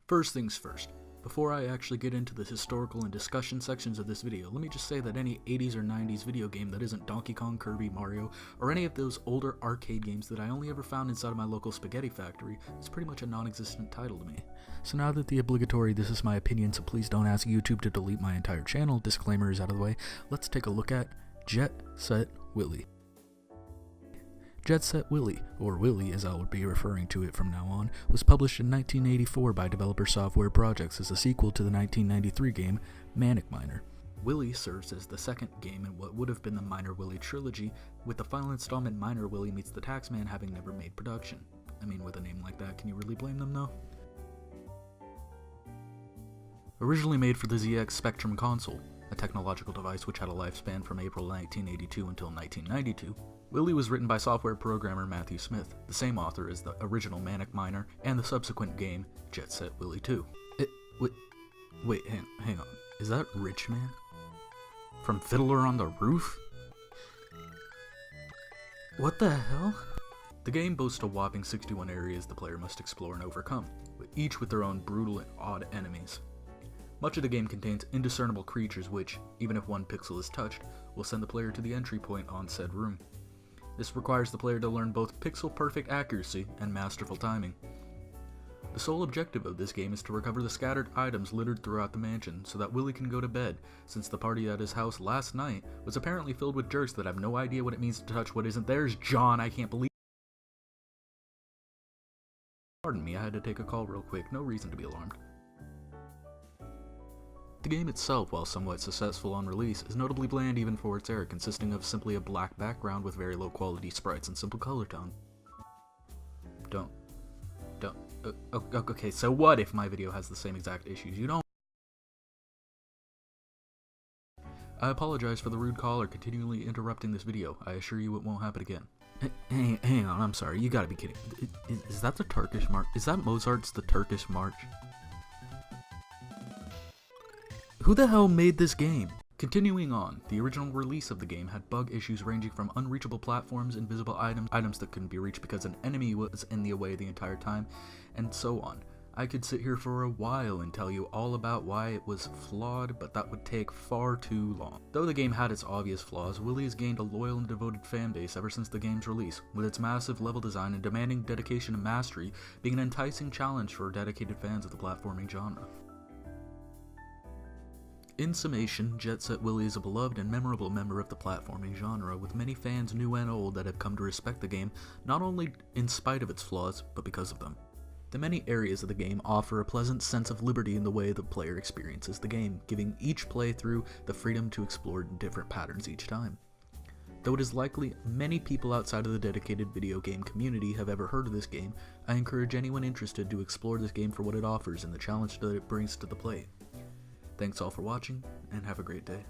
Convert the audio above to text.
First things first, before I actually get into the historical and discussion sections of this video, let me just say that any 80s or 90s video game that isn't Donkey Kong, Kirby, Mario, or any of those older arcade games that I only ever found inside of my local spaghetti factory is pretty much a non-existent title to me. So now that the obligatory "this is my opinion, so please don't ask YouTube to delete my entire channel" disclaimer is out of the way, let's take a look at Jet Set Willy. Jet Set Willy, or Willy as I will be referring to it from now on, was published in 1984 by Developer Software Projects as a sequel to the 1993 game Manic Miner. Willy serves as the second game in what would have been the Miner Willy trilogy, with the final installment Miner Willy Meets the Taxman having never made production. I mean, with a name like that, can you really blame them though? Originally made for the ZX Spectrum console, a technological device which had a lifespan from April 1982 until 1992, Willy was written by software programmer Matthew Smith, the same author as the original Manic Miner and the subsequent game Jet Set Willy 2. Wait, hang on. Is that Rich Man? From Fiddler on the Roof? What the hell? The game boasts a whopping 61 areas the player must explore and overcome, each with their own brutal and odd enemies. Much of the game contains indiscernible creatures which, even if one pixel is touched, will send the player to the entry point on said room. This requires the player to learn both pixel-perfect accuracy and masterful timing. The sole objective of this game is to recover the scattered items littered throughout the mansion so that Willy can go to bed, since the party at his house last night was apparently filled with jerks that have no idea what it means to touch what isn't theirs. John, I can't believe. Pardon me, I had to take a call real quick, no reason to be alarmed. The game itself, while somewhat successful on release, is notably bland even for its era, consisting of simply a black background with very low quality sprites and simple color tone. Okay, so what if my video has the same exact issues? You don't. I apologize for the rude caller continually interrupting this video. I assure you it won't happen again. Hang on, I'm sorry, you gotta be kidding. Is that the Turkish March? Is that Mozart's The Turkish March? Who the hell made this game? Continuing on, the original release of the game had bug issues ranging from unreachable platforms, invisible items that couldn't be reached because an enemy was in the way the entire time, and so on. I could sit here for a while and tell you all about why it was flawed, but that would take far too long. Though the game had its obvious flaws, Willy has gained a loyal and devoted fanbase ever since the game's release, with its massive level design and demanding dedication and mastery being an enticing challenge for dedicated fans of the platforming genre. In summation, Jet Set Willy is a beloved and memorable member of the platforming genre, with many fans new and old that have come to respect the game not only in spite of its flaws, but because of them. The many areas of the game offer a pleasant sense of liberty in the way the player experiences the game, giving each playthrough the freedom to explore different patterns each time. Though it is likely many people outside of the dedicated video game community have ever heard of this game, I encourage anyone interested to explore this game for what it offers and the challenge that it brings to the play. Thanks all for watching, and have a great day.